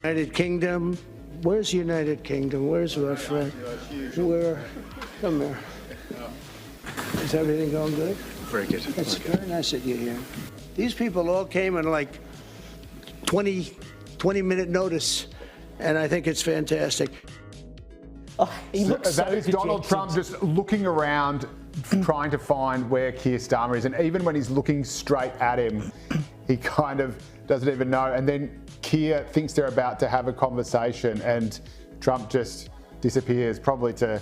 United Kingdom. Where's United Kingdom? Where's our friend? Come here. Is everything going good? Very good. It's very nice that you're here. These people all came in like 20-minute notice, and I think it's fantastic. Oh, he looks That so is Donald Trump just looking around, trying to find where Keir Starmer is. And even when he's looking straight at him, he kind of doesn't even know. And then Keir thinks they're about to have a conversation, and Trump just disappears, probably to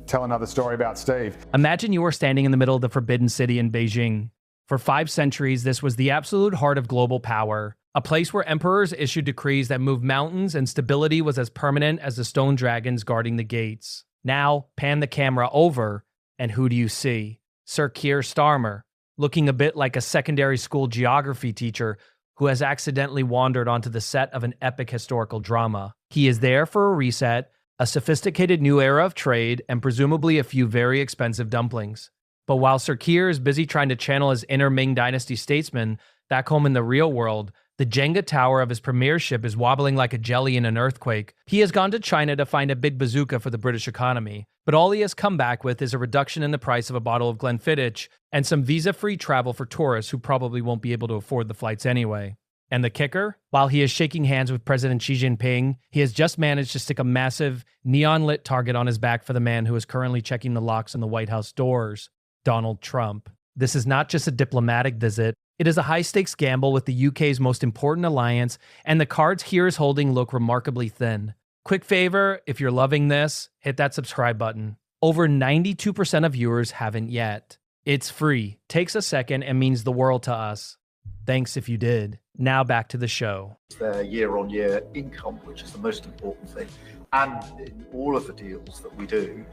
tell another story about Steve. Imagine you are standing in the middle of the Forbidden City in Beijing. For 5 centuries, this was the absolute heart of global power, a place where emperors issued decrees that moved mountains and stability was as permanent as the stone dragons guarding the gates. Now, pan the camera over, and who do you see? Sir Keir Starmer, looking a bit like a secondary school geography teacher who has accidentally wandered onto the set of an epic historical drama. He is there for a reset, a sophisticated new era of trade, and presumably a few very expensive dumplings. But while Sir Keir is busy trying to channel his inner Ming Dynasty statesman back home in the real world, the Jenga tower of his premiership is wobbling like a jelly in an earthquake. He has gone to China to find a big bazooka for the British economy, but all he has come back with is a reduction in the price of a bottle of Glenfiddich and some visa-free travel for tourists who probably won't be able to afford the flights anyway. And the kicker? While he is shaking hands with President Xi Jinping, he has just managed to stick a massive, neon-lit target on his back for the man who is currently checking the locks on the White House doors, Donald Trump. This is not just a diplomatic visit, it is a high-stakes gamble with the UK's most important alliance, and the cards Keir is holding look remarkably thin. Quick favor, if you're loving this, hit that subscribe button. Over 92% of viewers haven't yet. It's free, takes a second, and means the world to us. Thanks if you did. Now back to the show. Their year-on-year income, which is the most important thing. And in all of the deals that we do,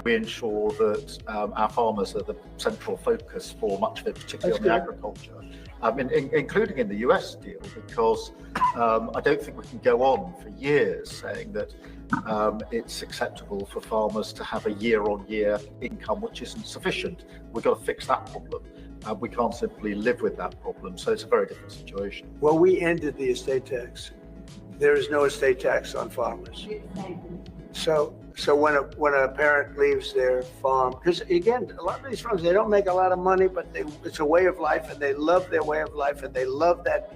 we ensure that our farmers are the central focus for much of it, particularly on the agriculture, including in the US deal, because I don't think we can go on for years saying that it's acceptable for farmers to have a year-on-year income which isn't sufficient. We've got to fix that problem. We can't simply live with that problem, so it's a very different situation. Well, we ended the estate tax. There is no estate tax on farmers. So when a parent leaves their farm, because again, a lot of these farms, they don't make a lot of money, but it's a way of life, and they love their way of life, and they love that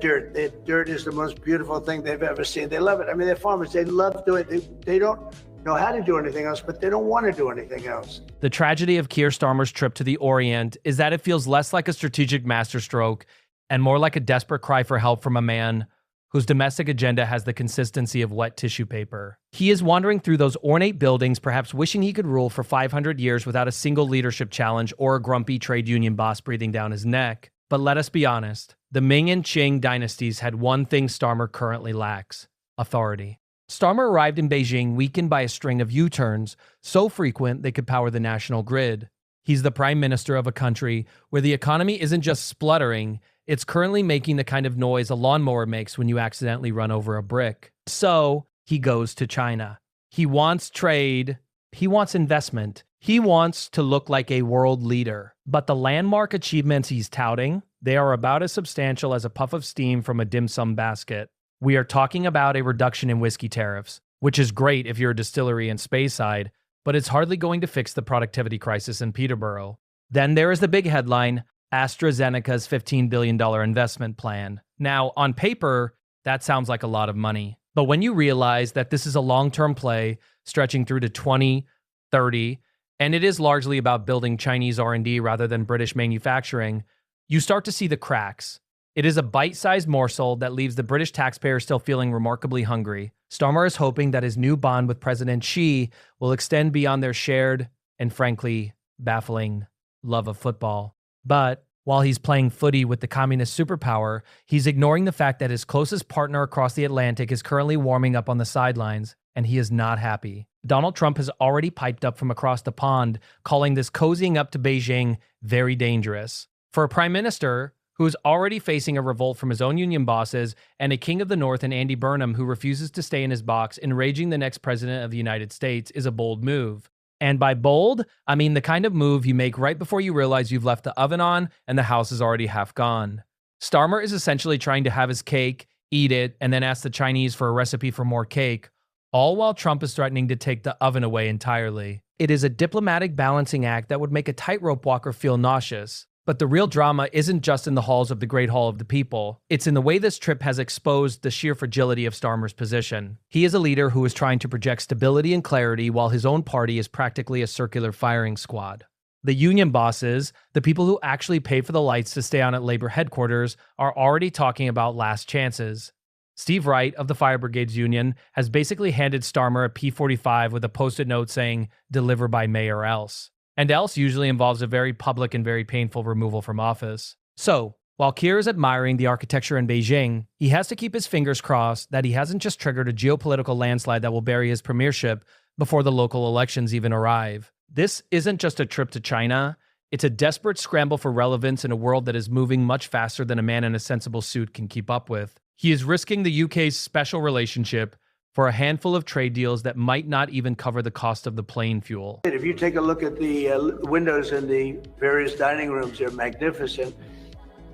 dirt. That dirt is the most beautiful thing they've ever seen. They love it. I mean, they're farmers. They love doing it. They don't know how to do anything else, but they don't want to do anything else. The tragedy of Keir Starmer's trip to the Orient is that it feels less like a strategic masterstroke and more like a desperate cry for help from a man whose domestic agenda has the consistency of wet tissue paper. He is wandering through those ornate buildings, perhaps wishing he could rule for 500 years without a single leadership challenge or a grumpy trade union boss breathing down his neck. But let us be honest, the Ming and Qing dynasties had one thing Starmer currently lacks: authority. Starmer arrived in Beijing weakened by a string of U-turns, so frequent they could power the national grid. He's the prime minister of a country where the economy isn't just spluttering, it's currently making the kind of noise a lawnmower makes when you accidentally run over a brick. So, he goes to China. He wants trade, he wants investment, he wants to look like a world leader. But the landmark achievements he's touting, they are about as substantial as a puff of steam from a dim sum basket. We are talking about a reduction in whiskey tariffs, which is great if you're a distillery in Speyside, but it's hardly going to fix the productivity crisis in Peterborough. Then there is the big headline, AstraZeneca's $15 billion investment plan. Now, on paper, that sounds like a lot of money. But when you realize that this is a long-term play stretching through to 2030, and it is largely about building Chinese R&D rather than British manufacturing, you start to see the cracks. It is a bite-sized morsel that leaves the British taxpayer still feeling remarkably hungry. Starmer is hoping that his new bond with President Xi will extend beyond their shared and, frankly, baffling love of football. But while he's playing footy with the communist superpower, he's ignoring the fact that his closest partner across the Atlantic is currently warming up on the sidelines, and he is not happy. Donald Trump has already piped up from across the pond, calling this cozying up to Beijing very dangerous. For a prime minister who is already facing a revolt from his own union bosses, and a king of the North in Andy Burnham who refuses to stay in his box, enraging the next president of the United States, is a bold move. And by bold, I mean the kind of move you make right before you realize you've left the oven on and the house is already half gone. Starmer is essentially trying to have his cake eat it, and then ask the Chinese for a recipe for more cake, all while Trump is threatening to take the oven away entirely. It is a diplomatic balancing act that would make a tightrope walker feel nauseous. But the real drama isn't just in the halls of the Great Hall of the People. It's in the way this trip has exposed the sheer fragility of Starmer's position. He is a leader who is trying to project stability and clarity while his own party is practically a circular firing squad. The union bosses, the people who actually pay for the lights to stay on at labor headquarters, are already talking about last chances. Steve Wright of the Fire Brigades Union has basically handed Starmer a P-45 with a post-it note saying, "Deliver by May or else." And else usually involves a very public and very painful removal from office. So, while Keir is admiring the architecture in Beijing, he has to keep his fingers crossed that he hasn't just triggered a geopolitical landslide that will bury his premiership before the local elections even arrive. This isn't just a trip to China, it's a desperate scramble for relevance in a world that is moving much faster than a man in a sensible suit can keep up with. He is risking the UK's special relationship for a handful of trade deals that might not even cover the cost of the plane fuel. If you take a look at the windows in the various dining rooms, they're magnificent,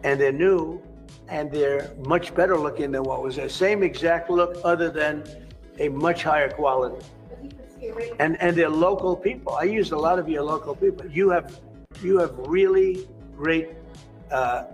and they're new, and they're much better looking than what was there. Same exact look, other than a much higher quality. And they're local people. I use a lot of your local people. You have really great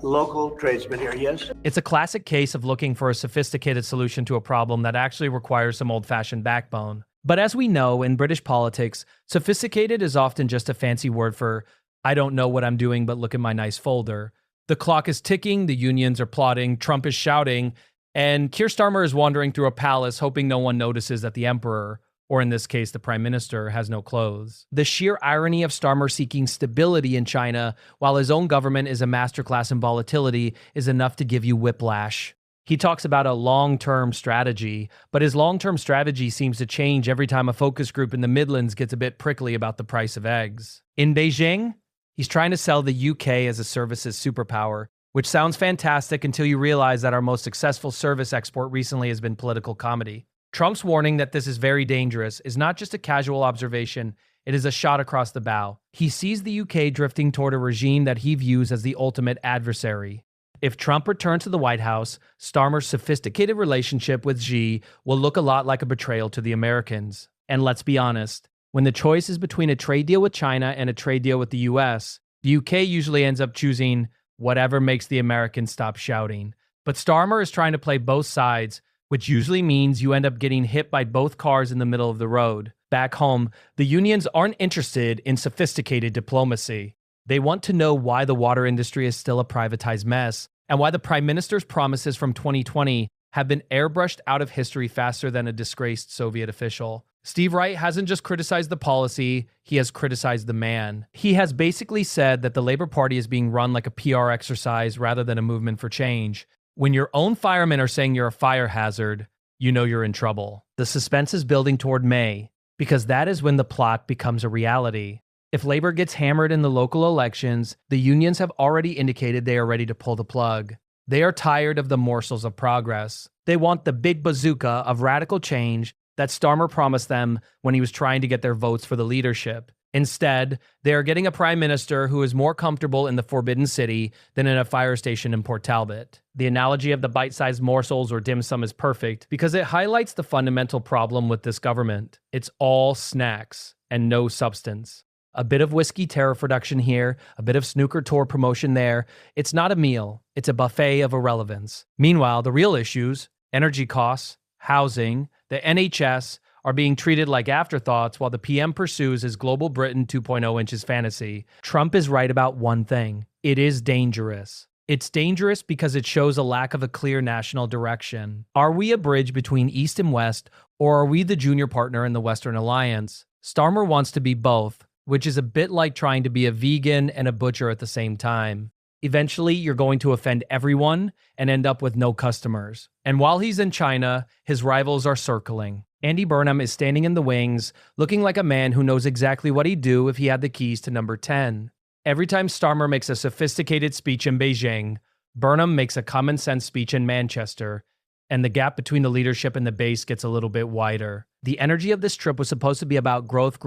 local tradesmen here, yes? It's a classic case of looking for a sophisticated solution to a problem that actually requires some old-fashioned backbone. But as we know, in British politics, sophisticated is often just a fancy word for, I don't know what I'm doing, but look at my nice folder. The clock is ticking, the unions are plotting, Trump is shouting, and Keir Starmer is wandering through a palace hoping no one notices that the emperor, or in this case, the prime minister, has no clothes. The sheer irony of Starmer seeking stability in China while his own government is a masterclass in volatility is enough to give you whiplash. He talks about a long-term strategy, but his long-term strategy seems to change every time a focus group in the Midlands gets a bit prickly about the price of eggs. In Beijing, he's trying to sell the UK as a services superpower, which sounds fantastic until you realize that our most successful service export recently has been political comedy. Trump's warning that this is very dangerous is not just a casual observation, it is a shot across the bow. He sees the UK drifting toward a regime that he views as the ultimate adversary. If Trump returns to the White House, Starmer's sophisticated relationship with Xi will look a lot like a betrayal to the Americans. And let's be honest, when the choice is between a trade deal with China and a trade deal with the US, the UK usually ends up choosing whatever makes the Americans stop shouting. But Starmer is trying to play both sides, which usually means you end up getting hit by both cars in the middle of the road. Back home, the unions aren't interested in sophisticated diplomacy. They want to know why the water industry is still a privatized mess, and why the Prime Minister's promises from 2020 have been airbrushed out of history faster than a disgraced Soviet official. Steve Wright hasn't just criticized the policy, he has criticized the man. He has basically said that the Labour Party is being run like a PR exercise rather than a movement for change. When your own firemen are saying you're a fire hazard, you know you're in trouble. The suspense is building toward May, because that is when the plot becomes a reality. If Labour gets hammered in the local elections, the unions have already indicated they are ready to pull the plug. They are tired of the morsels of progress. They want the big bazooka of radical change that Starmer promised them when he was trying to get their votes for the leadership. Instead, they are getting a prime minister who is more comfortable in the Forbidden City than in a fire station in Port Talbot. The analogy of the bite-sized morsels or dim sum is perfect because it highlights the fundamental problem with this government. It's all snacks and no substance. A bit of whiskey tariff reduction here, a bit of snooker tour promotion there. It's not a meal, it's a buffet of irrelevance. Meanwhile, the real issues, energy costs, housing, the NHS, are being treated like afterthoughts while the PM pursues his Global Britain 2.0 inches fantasy. Trump is right about one thing. It is dangerous. It's dangerous because it shows a lack of a clear national direction. Are we a bridge between East and West, or are we the junior partner in the Western Alliance? Starmer wants to be both, which is a bit like trying to be a vegan and a butcher at the same time. Eventually, you're going to offend everyone and end up with no customers. And while he's in China, his rivals are circling. Andy Burnham is standing in the wings, looking like a man who knows exactly what he'd do if he had the keys to number 10. Every time Starmer makes a sophisticated speech in Beijing, Burnham makes a common-sense speech in Manchester, and the gap between the leadership and the base gets a little bit wider. The energy of this trip was supposed to be about growth,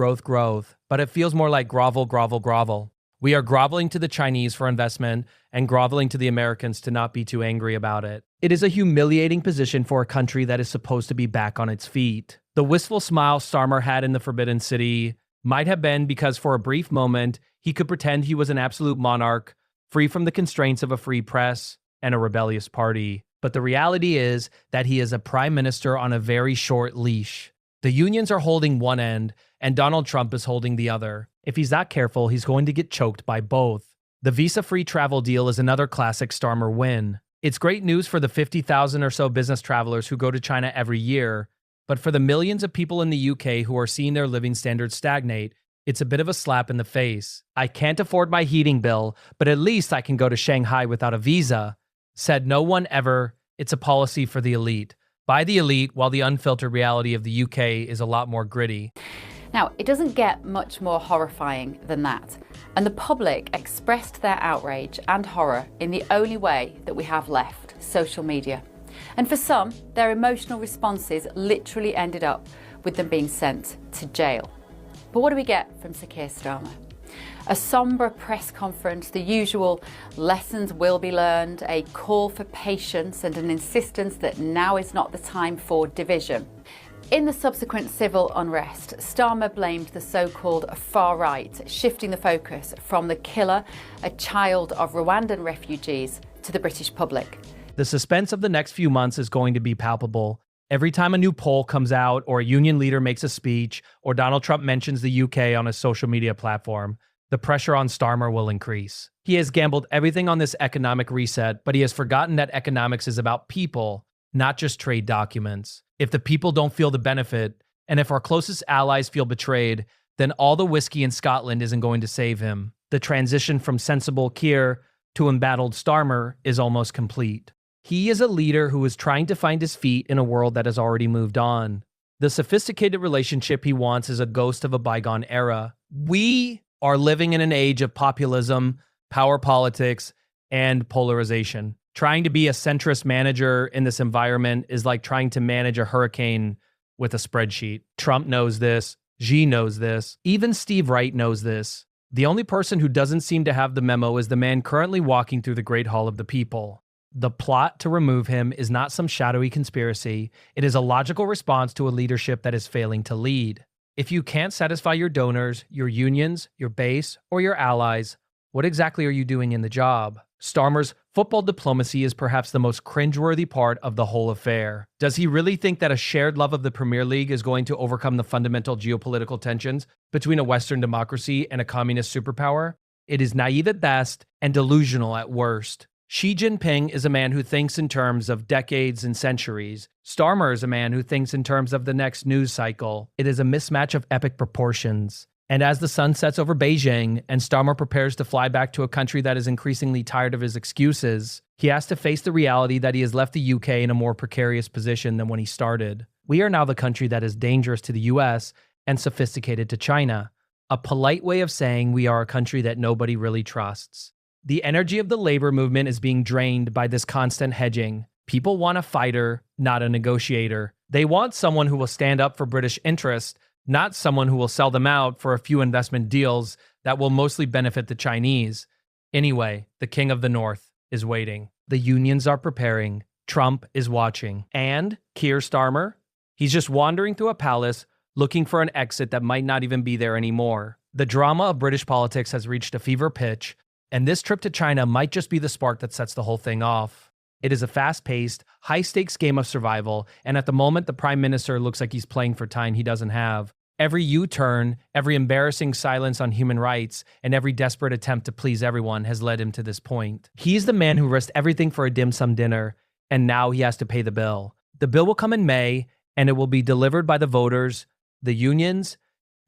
but it feels more like grovel. We are groveling to the Chinese for investment and groveling to the Americans to not be too angry about it. It is a humiliating position for a country that is supposed to be back on its feet. The wistful smile Starmer had in the Forbidden City might have been because for a brief moment, he could pretend he was an absolute monarch, free from the constraints of a free press and a rebellious party. But the reality is that he is a prime minister on a very short leash. The unions are holding one end, and Donald Trump is holding the other. If he's not careful, he's going to get choked by both. The visa-free travel deal is another classic Starmer win. It's great news for the 50,000 or so business travelers who go to China every year, but for the millions of people in the UK who are seeing their living standards stagnate, it's a bit of a slap in the face. I can't afford my heating bill, but at least I can go to Shanghai without a visa, said no one ever. It's a policy for the elite. By the elite, while the unfiltered reality of the UK is a lot more gritty. Now, it doesn't get much more horrifying than that. And the public expressed their outrage and horror in the only way that we have left, social media. And for some, their emotional responses literally ended up with them being sent to jail. But what do we get from Sir Keir Starmer? A sombre press conference, the usual lessons will be learned, a call for patience and an insistence that now is not the time for division. In the subsequent civil unrest, Starmer blamed the so-called far right, shifting the focus from the killer, a child of Rwandan refugees, to the British public. The suspense of the next few months is going to be palpable. Every time a new poll comes out, or a union leader makes a speech, or Donald Trump mentions the UK on a social media platform, the pressure on Starmer will increase. He has gambled everything on this economic reset, but he has forgotten that economics is about people, not just trade documents. If the people don't feel the benefit, and if our closest allies feel betrayed, then all the whiskey in Scotland isn't going to save him. The transition from sensible Keir to embattled Starmer is almost complete. He is a leader who is trying to find his feet in a world that has already moved on. The sophisticated relationship he wants is a ghost of a bygone era. We are living in an age of populism, power politics, and polarization. Trying to be a centrist manager in this environment is like trying to manage a hurricane with a spreadsheet. Trump knows this. Xi knows this. Even Steve Wright knows this. The only person who doesn't seem to have the memo is the man currently walking through the Great Hall of the People. The plot to remove him is not some shadowy conspiracy. It is a logical response to a leadership that is failing to lead. If you can't satisfy your donors, your unions, your base, or your allies, what exactly are you doing in the job? Starmer's football diplomacy is perhaps the most cringeworthy part of the whole affair. Does he really think that a shared love of the Premier League is going to overcome the fundamental geopolitical tensions between a Western democracy and a communist superpower? It is naive at best and delusional at worst. Xi Jinping is a man who thinks in terms of decades and centuries. Starmer is a man who thinks in terms of the next news cycle. It is a mismatch of epic proportions. And as the sun sets over Beijing and Starmer prepares to fly back to a country that is increasingly tired of his excuses, he has to face the reality that he has left the UK in a more precarious position than when he started. We are now the country that is dangerous to the US and sophisticated to China. A polite way of saying we are a country that nobody really trusts. The energy of the labor movement is being drained by this constant hedging. People want a fighter, not a negotiator. They want someone who will stand up for British interests, not someone who will sell them out for a few investment deals that will mostly benefit the Chinese. Anyway, the King of the North is waiting. The unions are preparing. Trump is watching. And Keir Starmer? He's just wandering through a palace looking for an exit that might not even be there anymore. The drama of British politics has reached a fever pitch, and this trip to China might just be the spark that sets the whole thing off. It is a fast-paced, high-stakes game of survival, and at the moment, the Prime Minister looks like he's playing for time he doesn't have. Every U-turn, every embarrassing silence on human rights, and every desperate attempt to please everyone has led him to this point. He's the man who risked everything for a dim sum dinner, and now he has to pay the bill. The bill will come in May, and it will be delivered by the voters, the unions,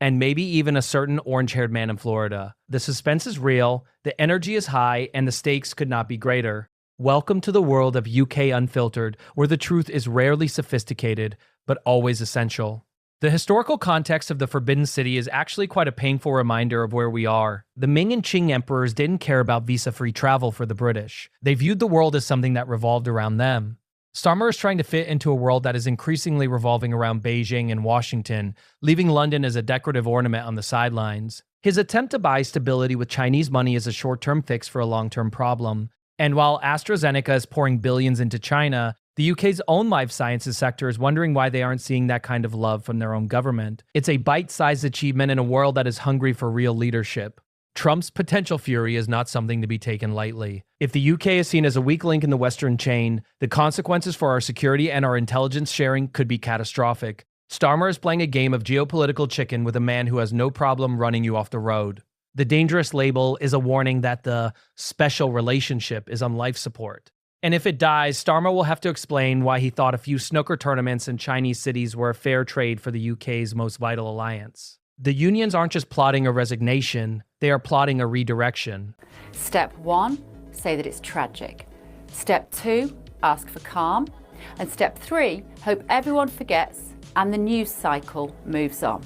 and maybe even a certain orange-haired man in Florida. The suspense is real, the energy is high, and the stakes could not be greater. Welcome to the world of UK Unfiltered, where the truth is rarely sophisticated, but always essential. The historical context of the Forbidden City is actually quite a painful reminder of where we are. The Ming and Qing emperors didn't care about visa-free travel for the British. They viewed the world as something that revolved around them. Starmer is trying to fit into a world that is increasingly revolving around Beijing and Washington, leaving London as a decorative ornament on the sidelines. His attempt to buy stability with Chinese money is a short-term fix for a long-term problem. And while AstraZeneca is pouring billions into China, the UK's own life sciences sector is wondering why they aren't seeing that kind of love from their own government. It's a bite-sized achievement in a world that is hungry for real leadership. Trump's potential fury is not something to be taken lightly. If the UK is seen as a weak link in the Western chain, the consequences for our security and our intelligence sharing could be catastrophic. Starmer is playing a game of geopolitical chicken with a man who has no problem running you off the road. The dangerous label is a warning that the special relationship is on life support. And if it dies, Starmer will have to explain why he thought a few snooker tournaments in Chinese cities were a fair trade for the UK's most vital alliance. The unions aren't just plotting a resignation, they are plotting a redirection. Step 1, say that it's tragic. Step 2, ask for calm. And step 3, hope everyone forgets and the news cycle moves on.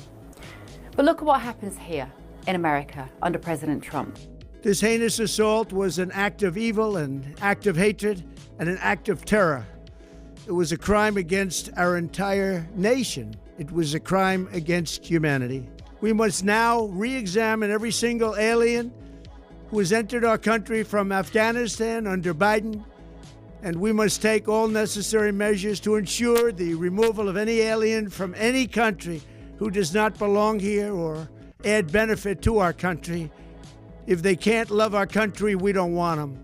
But look at what happens here in America under President Trump. This heinous assault was an act of evil, an act of hatred, and an act of terror. It was a crime against our entire nation. It was a crime against humanity. We must now re-examine every single alien who has entered our country from Afghanistan under Biden, and we must take all necessary measures to ensure the removal of any alien from any country who does not belong here or add benefit to our country. If they can't love our country, we don't want them.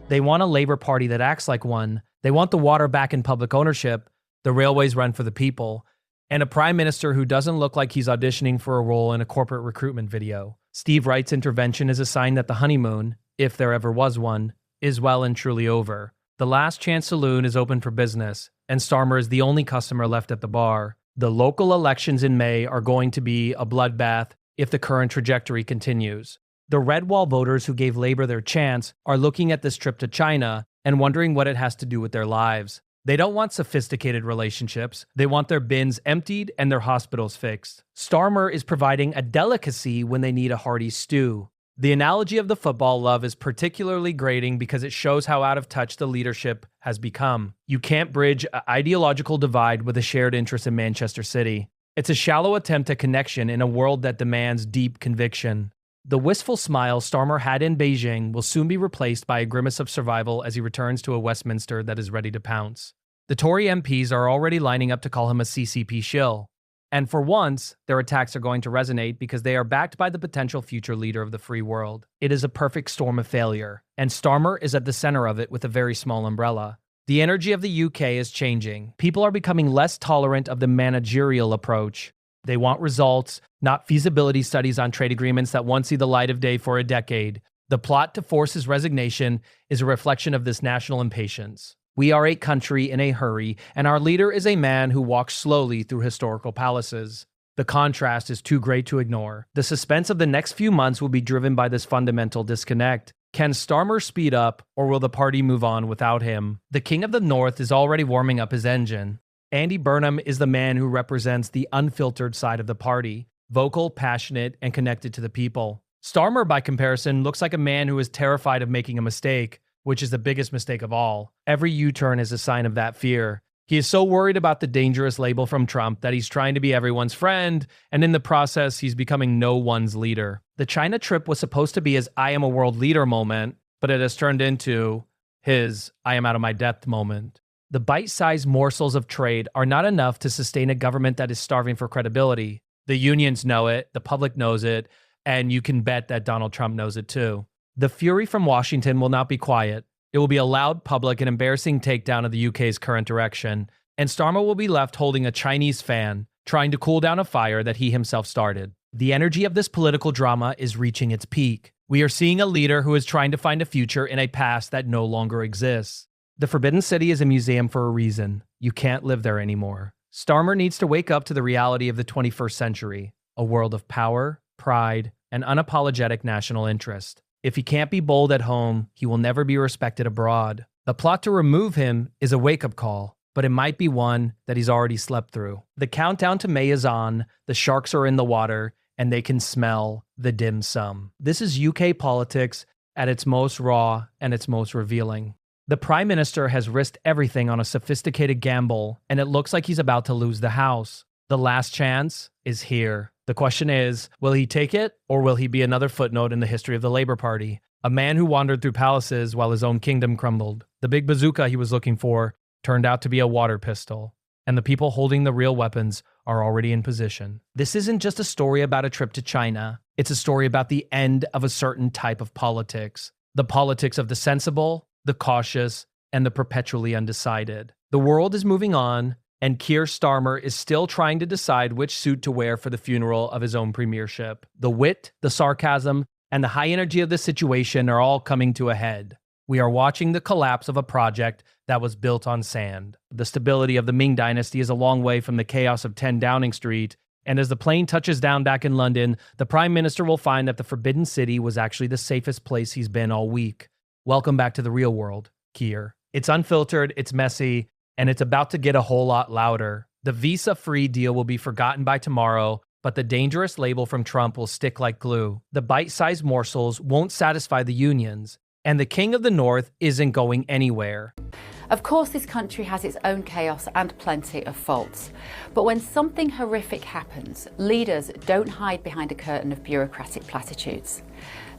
They want a Labour Party that acts like one. They want the water back in public ownership, the railways run for the people, and a prime minister who doesn't look like he's auditioning for a role in a corporate recruitment video. Steve Wright's intervention is a sign that the honeymoon, if there ever was one, is well and truly over. The Last Chance Saloon is open for business, and Starmer is the only customer left at the bar. The local elections in May are going to be a bloodbath if the current trajectory continues. The Red Wall voters who gave Labour their chance are looking at this trip to China and wondering what it has to do with their lives. They don't want sophisticated relationships. They want their bins emptied and their hospitals fixed. Starmer is providing a delicacy when they need a hearty stew. The analogy of the football love is particularly grating because it shows how out of touch the leadership has become. You can't bridge an ideological divide with a shared interest in Manchester City. It's a shallow attempt at connection in a world that demands deep conviction. The wistful smile Starmer had in Beijing will soon be replaced by a grimace of survival as he returns to a Westminster that is ready to pounce. The Tory MPs are already lining up to call him a CCP shill. And for once, their attacks are going to resonate because they are backed by the potential future leader of the free world. It is a perfect storm of failure, and Starmer is at the center of it with a very small umbrella. The energy of the UK is changing. People are becoming less tolerant of the managerial approach. They want results, not feasibility studies on trade agreements that won't see the light of day for a decade. The plot to force his resignation is a reflection of this national impatience. We are a country in a hurry, and our leader is a man who walks slowly through historical palaces. The contrast is too great to ignore. The suspense of the next few months will be driven by this fundamental disconnect. Can Starmer speed up, or will the party move on without him? The King of the North is already warming up his engine. Andy Burnham is the man who represents the unfiltered side of the party, vocal, passionate, and connected to the people. Starmer, by comparison, looks like a man who is terrified of making a mistake, which is the biggest mistake of all. Every U-turn is a sign of that fear. He is so worried about the dangerous label from Trump that he's trying to be everyone's friend, and in the process, he's becoming no one's leader. The China trip was supposed to be his I am a world leader moment, but it has turned into his I am out of my depth moment. The bite-sized morsels of trade are not enough to sustain a government that is starving for credibility. The unions know it, the public knows it, and you can bet that Donald Trump knows it too. The fury from Washington will not be quiet. It will be a loud, public, and embarrassing takedown of the UK's current direction, and Starmer will be left holding a Chinese fan, trying to cool down a fire that he himself started. The energy of this political drama is reaching its peak. We are seeing a leader who is trying to find a future in a past that no longer exists. The Forbidden City is a museum for a reason. You can't live there anymore. Starmer needs to wake up to the reality of the 21st century, a world of power, pride, and unapologetic national interest. If he can't be bold at home, he will never be respected abroad. The plot to remove him is a wake-up call, but it might be one that he's already slept through. The countdown to May is on, the sharks are in the water, and they can smell the dim sum. This is UK politics at its most raw and its most revealing. The Prime Minister has risked everything on a sophisticated gamble, and it looks like he's about to lose the House. The last chance is here. The question is, will he take it, or will he be another footnote in the history of the Labour Party? a man who wandered through palaces while his own kingdom crumbled. The big bazooka he was looking for turned out to be a water pistol, and the people holding the real weapons are already in position. This isn't just a story about a trip to China. It's a story about the end of a certain type of politics. The politics of the sensible, the cautious, and the perpetually undecided. The world is moving on, and Keir Starmer is still trying to decide which suit to wear for the funeral of his own premiership. The wit, the sarcasm, and the high energy of the situation are all coming to a head. We are watching the collapse of a project that was built on sand. The stability of the Ming dynasty is a long way from the chaos of 10 Downing Street, and as the plane touches down back in London, the Prime Minister will find that the Forbidden City was actually the safest place he's been all week. Welcome back to the real world, Keir. It's unfiltered, it's messy, and it's about to get a whole lot louder. The visa-free deal will be forgotten by tomorrow, but the dangerous label from Trump will stick like glue. The bite-sized morsels won't satisfy the unions, and the King of the North isn't going anywhere. Of course, this country has its own chaos and plenty of faults. But when something horrific happens, leaders don't hide behind a curtain of bureaucratic platitudes.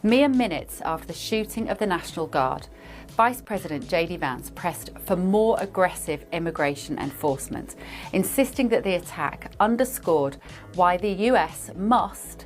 Mere minutes after the shooting of the National Guard, Vice President J.D. Vance pressed for more aggressive immigration enforcement, insisting that the attack underscored why the US must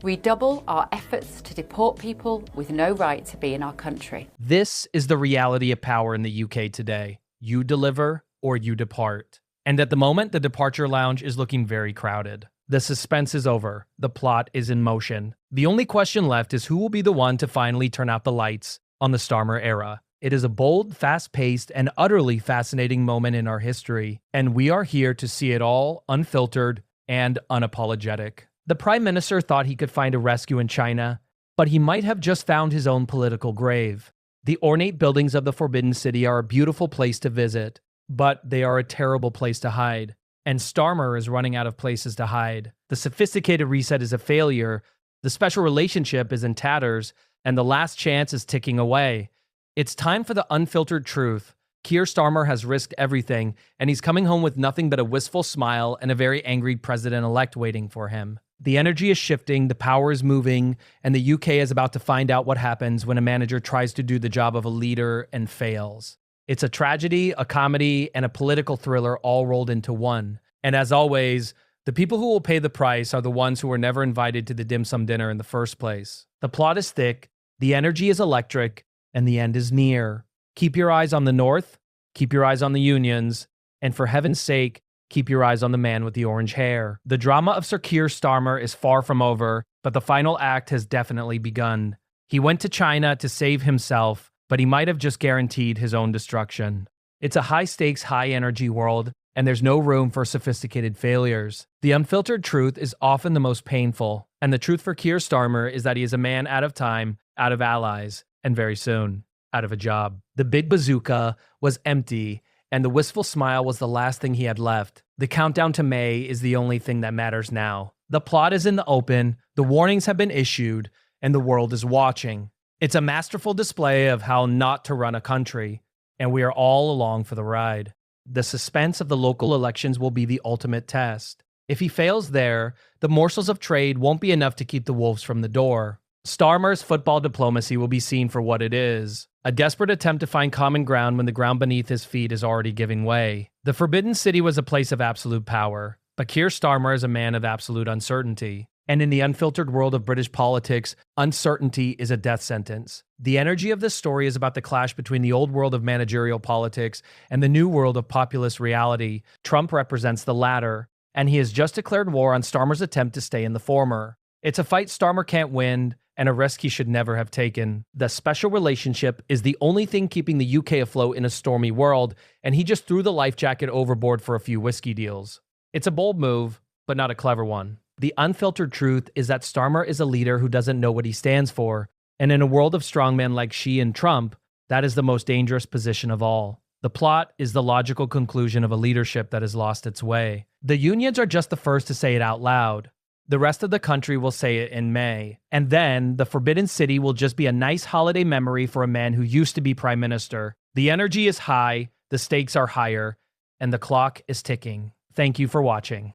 redouble our efforts to deport people with no right to be in our country. This is the reality of power in the UK today. You deliver or you depart. And at the moment, the departure lounge is looking very crowded. The suspense is over. The plot is in motion. The only question left is who will be the one to finally turn out the lights on the Starmer era. It is a bold, fast-paced, and utterly fascinating moment in our history, and we are here to see it all unfiltered and unapologetic. The Prime Minister thought he could find a rescue in China, but he might have just found his own political grave. The ornate buildings of the Forbidden City are a beautiful place to visit, but they are a terrible place to hide. And Starmer is running out of places to hide. The sophisticated reset is a failure, the special relationship is in tatters, and the last chance is ticking away. It's time for the unfiltered truth. Keir Starmer has risked everything, and he's coming home with nothing but a wistful smile and a very angry president-elect waiting for him. The energy is shifting, the power is moving, and the UK is about to find out what happens when a manager tries to do the job of a leader and fails. It's a tragedy, a comedy, and a political thriller all rolled into one. And as always, the people who will pay the price are the ones who were never invited to the dim sum dinner in the first place. The plot is thick, the energy is electric, and the end is near. Keep your eyes on the North, keep your eyes on the unions, and for heaven's sake, keep your eyes on the man with the orange hair. The drama of Sir Keir Starmer is far from over, but the final act has definitely begun. He went to China to save himself, but he might have just guaranteed his own destruction. It's a high-stakes, high-energy world, and there's no room for sophisticated failures. The unfiltered truth is often the most painful, and the truth for Keir Starmer is that he is a man out of time, out of allies, and very soon, out of a job. The big bazooka was empty, and the wistful smile was the last thing he had left. The countdown to May is the only thing that matters now. The plot is in the open, the warnings have been issued, and the world is watching. It's a masterful display of how not to run a country, and we are all along for the ride. The suspense of the local elections will be the ultimate test. If he fails there, the morsels of trade won't be enough to keep the wolves from the door. Starmer's football diplomacy will be seen for what it is, a desperate attempt to find common ground when the ground beneath his feet is already giving way. The Forbidden City was a place of absolute power, but Keir Starmer is a man of absolute uncertainty. And in the unfiltered world of British politics, uncertainty is a death sentence. The energy of this story is about the clash between the old world of managerial politics and the new world of populist reality. Trump represents the latter, and he has just declared war on Starmer's attempt to stay in the former. It's a fight Starmer can't win, and a risk he should never have taken. The special relationship is the only thing keeping the UK afloat in a stormy world, and he just threw the life jacket overboard for a few whiskey deals. It's a bold move, but not a clever one. The unfiltered truth is that Starmer is a leader who doesn't know what he stands for, and in a world of strongmen like Xi and Trump, that is the most dangerous position of all. The plot is the logical conclusion of a leadership that has lost its way. The unions are just the first to say it out loud. The rest of the country will say it in May. And then, the Forbidden City will just be a nice holiday memory for a man who used to be Prime Minister. The energy is high, the stakes are higher, and the clock is ticking. Thank you for watching.